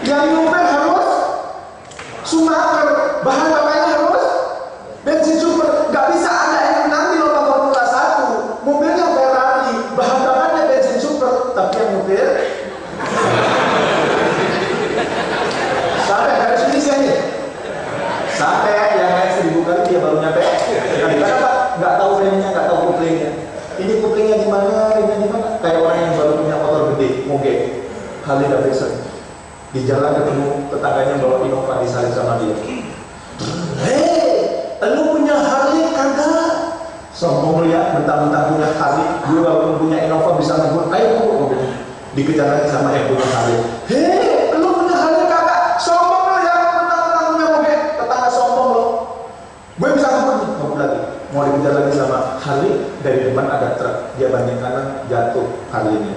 Yang nyopir harus Schumacher, bahan bakarnya harus bensin super. Gak bisa ada yang menang di lomba Formula 1 mobilnya Ferrari, bahan bakarnya bensin super, tapi yang nyopir sampai dari sini sih nih, sampai yang lain 1000 kali dia baru nyampe. Kenapa? Nggak tahu remnya, nggak tahu kuplingnya. Ini kuplingnya di mana, remnya di mana? Kayak orang yang baru punya motor gede, moge, Harley Davidson. Di jalan ketemu tetangganya bawa Innova disalip sama dia. Hei, lu punya Harley kagak? Sombong lihat, mentang-mentang punya Harley, gue baru punya Innova bisa ngebut. Ayo mobil. Dikejar lagi sama yang punya Harley. Hei, lu punya Harley kagak? Sombong lu ya, mentang-mentang punya mobil. Tetangga sombong lo. Gue bisa ngebut lagi. Mau dikejar lagi sama Harley, dari depan ada truk, dia banting kanan, jatuh Harley-nya.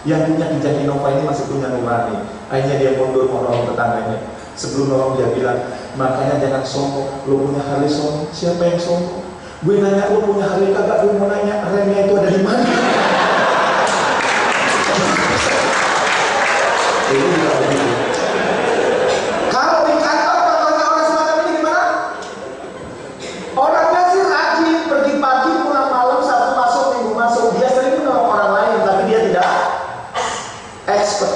Yang punya kijang Innova ini masih punya nurani. Akhirnya dia mundur mau nolong tetangganya. Sebelum nolong dia bilang, makanya jangan sombong, lu punya Harley sombong. Siapa yang sombong? Gue nanya lu punya Harley kagak, gue mau nanya remnya itu ada di mana? Itu juga begitu. Kalau di kantor contohnya orang semacam ini gimana? Orangnya sih rajin, pergi pagi pulang malam, Sabtu masuk, Minggu masuk. Dia sering menolong orang lain, tapi dia tidak expert.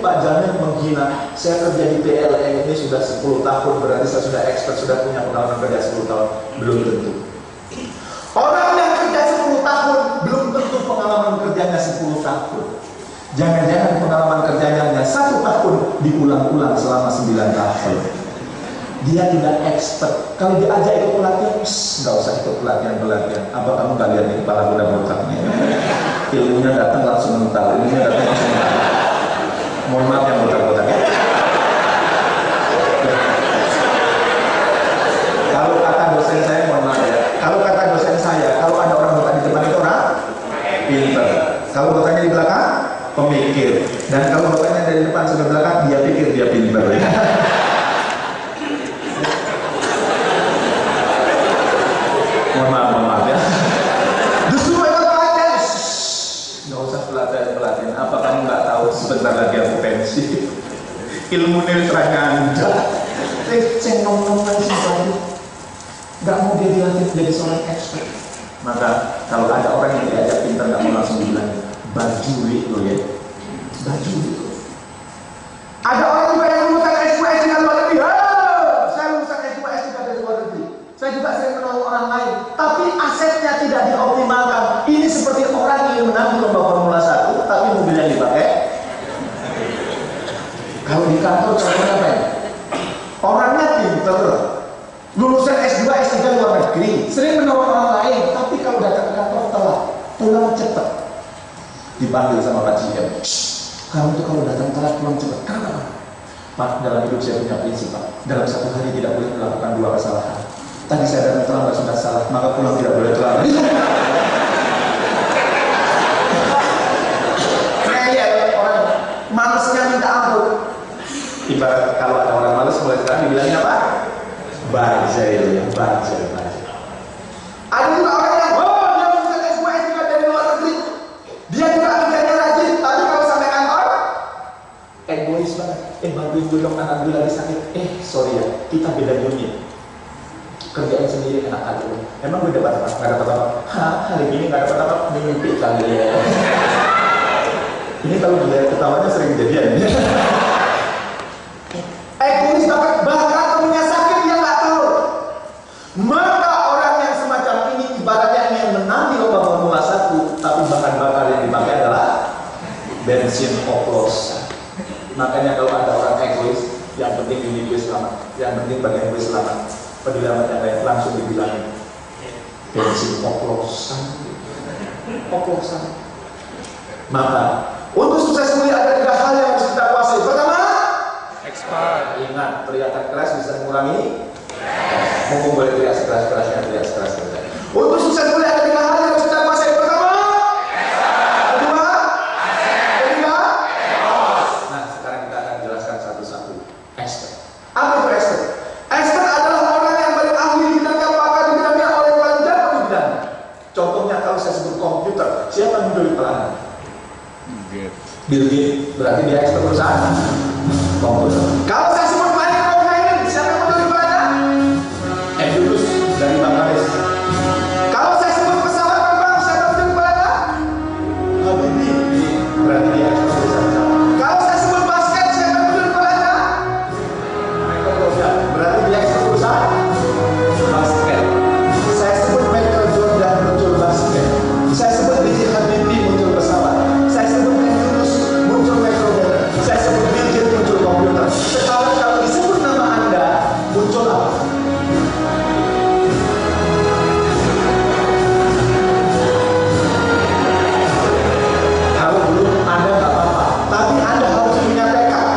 Pak Jamin menghina. Saya kerja di PLN ini sudah 10 tahun, berarti saya sudah expert, sudah punya pengalaman kerja 10 tahun. Belum tentu. Orang yang kerja 10 tahun belum tentu pengalaman kerjanya 10 tahun. Jangan-jangan pengalaman kerjanya hanya 1 tahun diulang-ulang selama 9 tahun. Dia tidak expert. Kalau diajak ikut pelatihan, nggak usah ikut pelatihan. Apa kamu gak lihat di kepala udah botaknya? Ilmunya datang langsung mental. Mohon maaf yang botak-botak ya. Kalau kata dosen saya, mohon maaf ya. Kalau kata dosen saya, kalau ada orang botak di depan itu orang pinter. Kalau botaknya di belakang, pemikir. Dan kalau botaknya dari depan sampai belakang, dia pikir dia pinter. Mohon maaf ya. Justru mereka pelatihan. Nggak usah pelatihan. Apa kamu nggak tahu sebentar lagi aku pensi? Ilmu netranya Anda. Saya ngomong-ngomong sih tadi. Nggak mau dia dilatih jadi seorang expert. Maka kalau ada orang yang diajak pintar nggak mau langsung bilang bajuri lo ya. Bajuri. Ada orang juga yang lulusan S2 S3 luar negeri. Saya lulusan S2 S3 dari luar negeri. Saya juga sering menolong orang lain, tapi asetnya tidak dioptimalkan. Ini seperti orang yang menang di lomba Formula 1, tapi mobil yang dipakai. Kalau di kantor contohnya apa ya? Orangnya pinter, lulusan S2 S3 luar negeri, sering menolong orang lain, tapi kalau datang ke kantor telat, pulang cepat. Dipanggil sama Pak GM. Kamu tuh kalau datang telat pulang cepat. Kenapa? Pak, dalam hidup saya punya prinsip, Pak. Dalam 1 hari tidak boleh melakukan 2 kesalahan. Tadi saya datang terlambat sudah salah, maka pulang tidak boleh terlambat. Kayak orang malesnya minta ampun. Ibarat kalau ada orang males mulai sekarang dibilangnya apa? Bajail ya, bajail. Ada juga orang yang dia lulusan S2 S3 dari luar negeri. Dia juga kerjanya rajin, tapi kalau sampai kantor egois banget. Bantuin gue dong, anak gue lagi sakit. Sorry ya, kita beda unit. Kerjaan sendiri enak aja. Emang gue dapat apa? Gak dapat apa? Hari ini gak dapat apa? Mimpi kali ya. Ini kalau dilihat ketawanya sering kejadian. Egois banget, bahkan punya sakit dia nggak tahu. Maka orang yang semacam ini ibaratnya ingin menang di lomba Formula 1, tapi bahan bakar yang dipakai adalah bensin oplosan. Makanya kalau ada orang egois, yang penting ini gue selamat, yang penting bagian gue selamat. Peduli amat yang lain langsung dibilangin bensin oplosan. Maka untuk sukses mulia ada 3 hal yang harus kita kuasai. Pertama, expert. Ingat, teriakan keras bisa mengurangi. Mumpung boleh teriak sekeras-kerasnya, teriak sekeras-kerasnya. Untuk sukses mulia ada 3 hal yang harus kita kuasai. Pertama, kedua, ketiga. Nah, sekarang kita akan jelaskan satu-satu. Expert. Apa itu expert? Expert adalah orang yang paling ahli di bidangnya, pakar di bidangnya, orang yang paling jago di bidangnya. Contohnya kalau saya sebut komputer, siapa yang dulu di pelana? Bill Gates. Berarti dia expert perusahaan. komputer. Kalau saya sebut Malik Rohainin, siapa yang muncul di kepalanya? Yunus dari Bangladesh. Kalau saya sebut pesawat terbang, siapa yang muncul di kepalanya? Habibie. Berarti dia ekspor besar. Kalau saya sebut basket, siapa yang muncul di kepalanya? Michael Jordan. Berarti dia ekspor besar. Basket. Saya sebut Michael Jordan muncul basket. Saya sebut B.J. Habibie muncul pesawat. Saya sebut Yunus muncul Michael Jordan. Saya sebut Bill Gates muncul komputer. Sekarang kalau disebut nama Anda, muncul apa? Kalau belum Anda nggak apa-apa, tapi Anda harus punya tekad.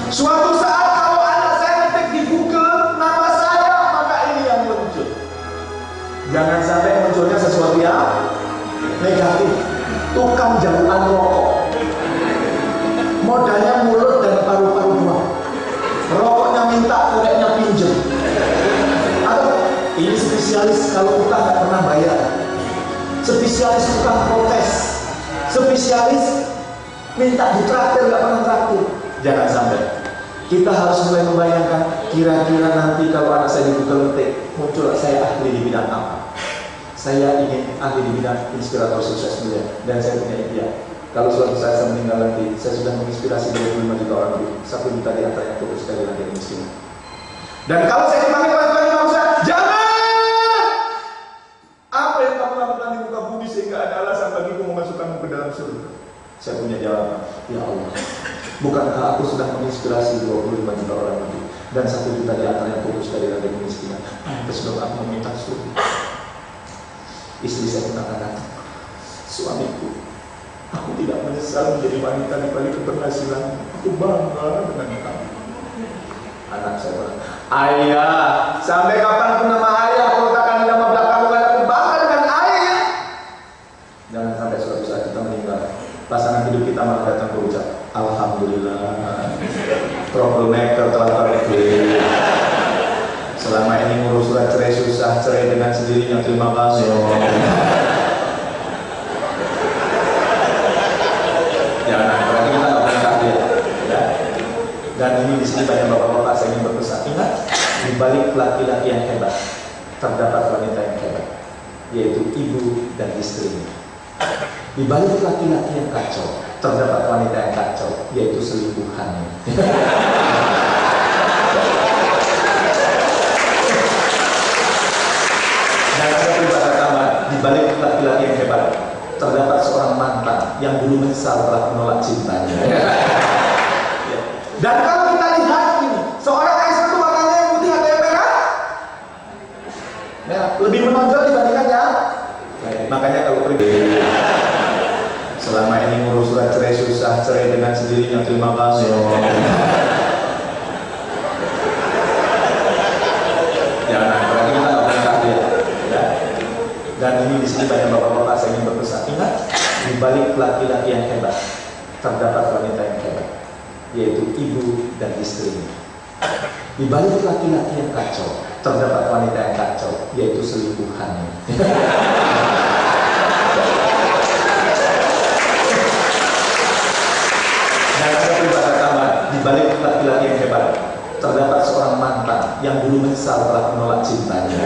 Suatu saat kalau anak saya ngetik di Google nama saya, maka ini yang muncul. Jangan sampai munculnya sesuatu yang negatif. Tukang jamuan rokok, modalnya mulut dan paru-paru doang. Rokoknya minta, koreknya pinjem. Atau ini spesialis kalau utang nggak pernah bayar. Spesialis tukang protes. Spesialis minta ditraktir nggak pernah traktir. Jangan sampai. Kita harus mulai membayangkan kira-kira nanti kalau anak saya di Google ngetik muncul saya ahli di bidang apa. Saya ingin ahli di bidang inspirator sukses mulia dan saya punya impian. Kalau suatu saat saya meninggal nanti, saya sudah menginspirasi 25 juta orang lebih. 1 juta di antaranya putus dari rantai kemiskinan. Dan kalau saya dipanggil oleh Tuhan Yesus, jangan! Apa yang kamu lakukan di muka bumi sehingga ada alasan bagiku memasukkanmu ke dalam surga? Saya punya jawaban. Ya Allah, bukankah aku sudah menginspirasi 25 juta orang lebih dan 1 juta di antaranya putus dari rantai kemiskinan? Terus dong aku meminta surga. Istri saya mengatakan, suamiku, aku tidak menyesal menjadi wanita di balik keberhasilan. Aku bangga dengan kamu. Anak saya bilang, ayah, sampai kapan pun nama ayah aku letakkan di nama belakang bukan aku bangga dengan ayah. Jangan sampai suatu saat kita meninggal, pasangan hidup kita malah datang berucap, alhamdulillah, troublemaker telah pergi. Selama ini ngurus surat cerai susah, cerai dengan sendirinya, terima kasih. Jangan, berarti kita nggak pernah takdir, ya. Dan ini di sini banyak bapak-bapak saya ingin berpesan. Ingat, di balik laki-laki yang hebat terdapat wanita yang hebat, yaitu ibu dan istrinya. Di balik laki-laki yang kacau terdapat wanita yang kacau, yaitu selingkuhannya. Dan ada peribahasa tambahan, di balik laki-laki yang hebat terdapat seorang mantan yang dulu menyesal telah menolak cintanya. Dan kalau kita lihat ini, seorang ekspor itu warnanya yang putih atau yang merah? Merah. Lebih menonjol dibandingkannya. Makanya kalau pribadi, selama ini ngurus surat cerai susah, cerai dengan sendirinya, terima kasih. Jangan, berarti kita nggak pernah takdir. Dan ini di sini banyak bapak-bapak saya ingin berpesan. Ingat, di balik laki-laki yang hebat terdapat wanita yang hebat, yaitu ibu dan istrinya. Di balik laki-laki yang kacau terdapat wanita yang kacau, yaitu selingkuhannya. Dan ada peribahasa tambahan, di balik laki-laki yang hebat terdapat seorang mantan yang dulu menyesal telah menolak cintanya.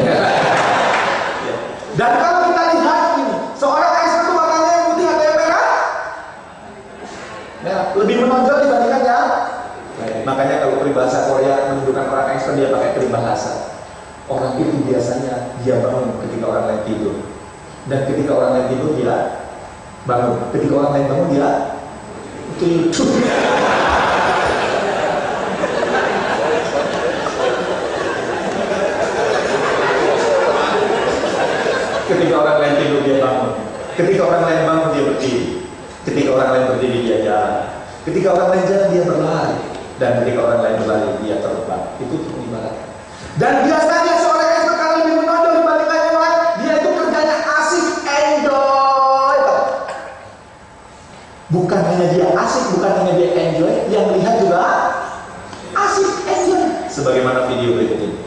Dan kalau kita lihat ini, seorang ekspor itu warnanya yang putih atau yang merah? Merah. Lebih menonjol dibandingkannya. Makanya kalau peribahasa Korea menunjukkan orang ekspor dia pakai peribahasa. Orang itu biasanya dia bangun ketika orang lain tidur, dan ketika orang lain tidur dia bangun. Ketika orang lain bangun dia tidur. Ketika orang lain tidur dia bangun. Ketika orang lain bangun dia berdiri. Ketika orang lain berdiri dia jalan. Ketika orang lain jalan dia berlari. Dan ketika orang lain berlari dia terbang. Itu ibarat. Dan biasanya seorang ekspor kalau lebih menonjol dibandingkan yang lain, dia itu kerjanya asik, enjoy. Bukan hanya dia asik, bukan hanya dia enjoy, yang lihat juga asik, enjoy. Sebagaimana video berikut ini.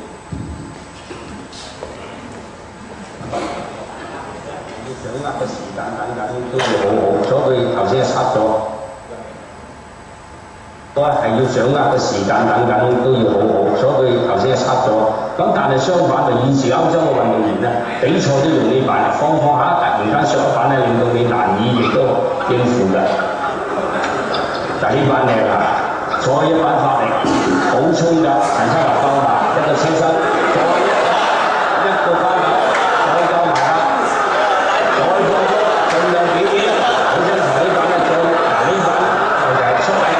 都係要掌握嘅時間等等都要好好，所以佢頭先測咗。咁但係相反就以前歐洲嘅運動員咧，比賽都用呢板，放下突然間上一板咧，令到你難以亦都應付嘅。但呢板靚啊！再一板發力，補充㗎，陳七立方啊，一個車身，再一個翻頭，再加埋啦，再放多盡量幾點，本身同呢板一樣，嗱呢板就係出嚟。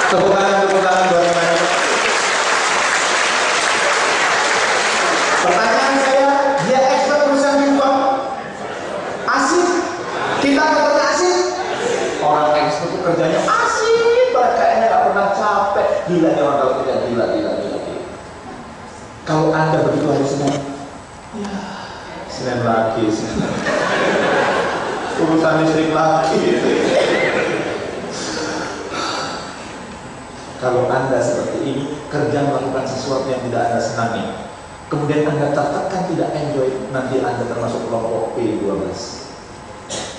Tepuk tangan buat teman. Pertanyaan saya, dia expert urusan pingpong, asik. Kita katanya asik. Orang expert itu kerjanya asik, kayaknya nggak pernah capek. Gila nih orang kalau tidak gila. Kalau Anda begitu hari Senin, ya Senin lagi, urusan listrik lagi. Kalau Anda seperti ini, kerja melakukan sesuatu yang tidak Anda senangi, kemudian Anda tertekan tidak enjoy, nanti Anda termasuk kelompok P12.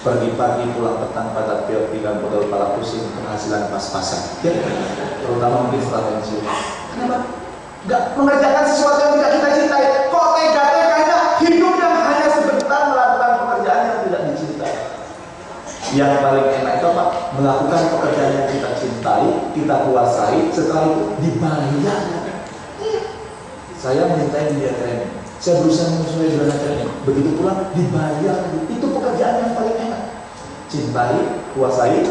Pergi-pagi pulang petang pada periode pinggang botol kepala pusing, penghasilan pas-pasan. Ya, terutama mungkin setelah pensiun. Kenapa? Gak mengerjakan sesuatu yang tidak kita cintai. Kok tega-teganya hidup yang hanya sebentar melakukan pekerjaan yang tidak dicintai? Yang paling enak itu apa? Melakukan pekerjaan yang kita cintai, kita kuasai, setelah itu dibayar. Saya mencintai dia training, saya berusaha menyesuaikan dengan training, begitu pulang dibayar. Itu pekerjaan yang paling enak. Cintai, kuasai,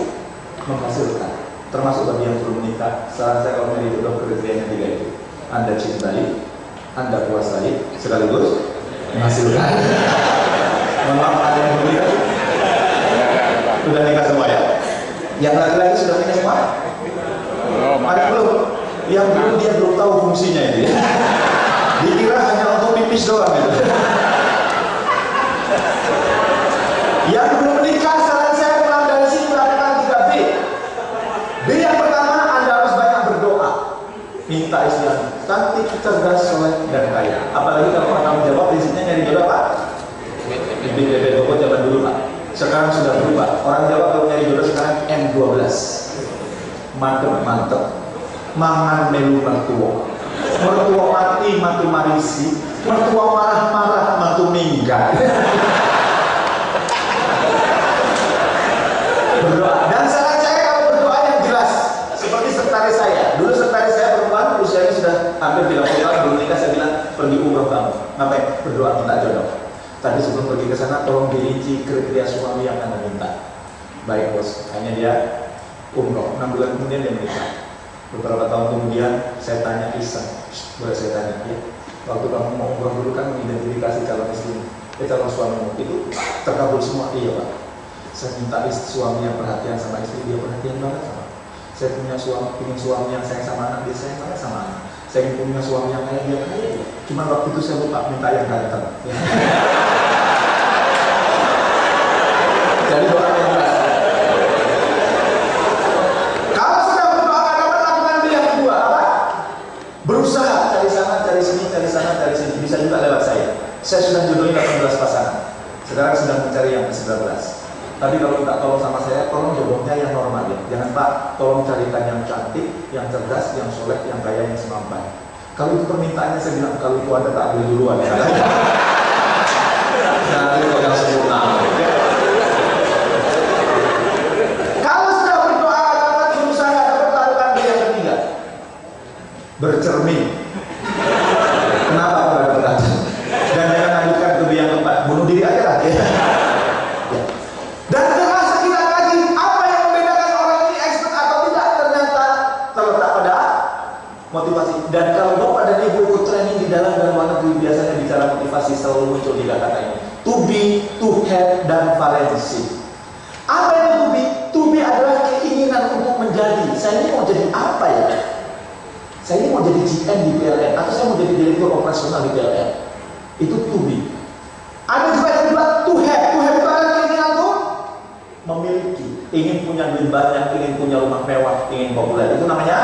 menghasilkan. Termasuk bagi yang belum menikah, saran saya kalau menjadi jodoh kriterianya 3 itu. Anda cintai, Anda kuasai, sekaligus menghasilkan. Mohon maaf, ada yang belum nikah? Sudah nikah semua ya? Yang laki-laki sudah nikah semua? Ada belum? Yang belum dia belum tahu fungsinya itu ya. Dikira hanya untuk pipis doang itu. Yang belum menikah, saran saya pulang dari sini melakukan 3B. B yang pertama, Anda harus banyak berdoa, minta istri cantik, cerdas, soleh, dan kaya. Apalagi kalau kamu jawab prinsipnya nyari jodoh apa? Bibit pokok zaman dulu Pak. Sekarang sudah berubah. Orang Jawa kalau nyari jodoh sekarang M12. Mantep. Mangan melu mertua. Mertua mati, matu marisi. Mertua marah-marah, matu minggat. Berdoa. Dan saran saya kalau berdoa yang jelas. Seperti sekretaris saya. Dulu sekretaris saya perempuan, usianya sudah hampir 30 tahun, belum nikah. Saya bilang, pergi umroh kamu. Ngapain? Berdoa minta jodoh. Tadi sebelum pergi ke sana, tolong dirinci kriteria suami yang Anda minta. Baik bos, hanya dia umroh. 6 bulan kemudian dia menikah. Beberapa tahun kemudian saya tanya iseng, boleh saya tanya ya, waktu kamu mau umroh dulu kan mengidentifikasi calon istri, calon suamimu itu terkabul semua? Iya Pak. Saya minta suami yang perhatian sama istri, dia perhatian banget sama. Saya punya suami, ingin suami yang sayang sama anak, dia sayang banget sama anak. Saya ingin punya suami yang kaya, dia kaya. Cuma waktu itu saya lupa minta yang ganteng. Ya. Jadi doa yang jelas. Kalau sudah berdoa dapat lakukan yang kedua apa? Berusaha cari sana, cari sini, cari sana, cari sini. Bisa juga lewat saya. Saya sudah jodohin 18 pasangan. Sekarang sedang mencari yang ke-19. Tadi kalau minta tolong sama saya, tolong jodohnya yang normal ya. Jangan Pak, tolong carikan yang cantik, yang cerdas, yang soleh, yang kaya, yang semampai. Kalau itu permintaannya saya bilang, kalau itu Anda tak ambil duluan ya. Nah, itu yang sempurna. Kalau sudah berdoa dapat berusaha dapat lakukan yang ketiga. Bercermin. Kenapa aku ada berkaca? Dan jangan lanjutkan ke yang keempat. Bunuh diri aja lah ya. Dan termasuk kita kaji apa yang membedakan orang ini expert atau tidak, ternyata terletak pada motivasi. Dan kalau Bapak dan Ibu ikut training di dalam dan luar negeri, biasanya bicara motivasi selalu muncul 3 kata ini: to be, to have, dan valensi. Apa itu to be? To be adalah keinginan untuk menjadi. Saya ini mau jadi apa ya? Saya ini mau jadi GM di PLN, atau saya mau jadi direktur operasional di PLN. Itu to be. Ada juga yang kedua, to have. To have itu adalah keinginan untuk memiliki, ingin punya duit banyak, ingin punya rumah mewah, ingin populer. Itu namanya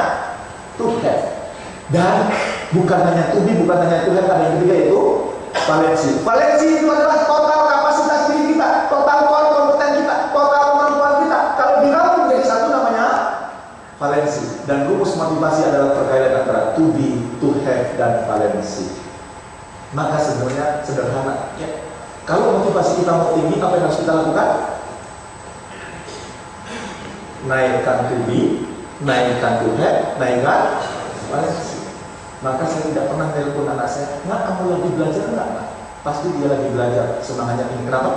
to have. Dan bukan hanya to be, bukan hanya to have, ada yang ketiga itu valensi. Valensi itu adalah total kapasitas diri kita, total kompeten kita, total kemampuan kita. Kalau motivasi adalah perkaitan antara to be, to have, dan valensi. Maka sebenarnya sederhana. Ya. Kalau motivasi kita mau tinggi, apa yang harus kita lakukan? Naikkan to be, naikkan to have, naikkan valensi. Maka saya tidak pernah telepon anak saya, "Nak, kamu lagi belajar enggak, Nak?" Pasti dia lagi belajar, semangatnya tinggi. Kenapa?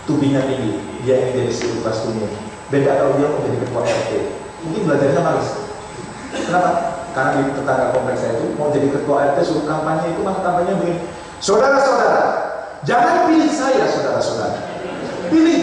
To be-nya tinggi, dia ingin jadi CEO kelas dunia. Beda kalau dia mau jadi ketua RT, mungkin belajarnya males. Kenapa? Karena di tetangga kompleks saya itu mau jadi ketua RT, suruh kampanye itu, maka kampanye begini, "Saudara-saudara, jangan pilih saya, saudara-saudara, pilih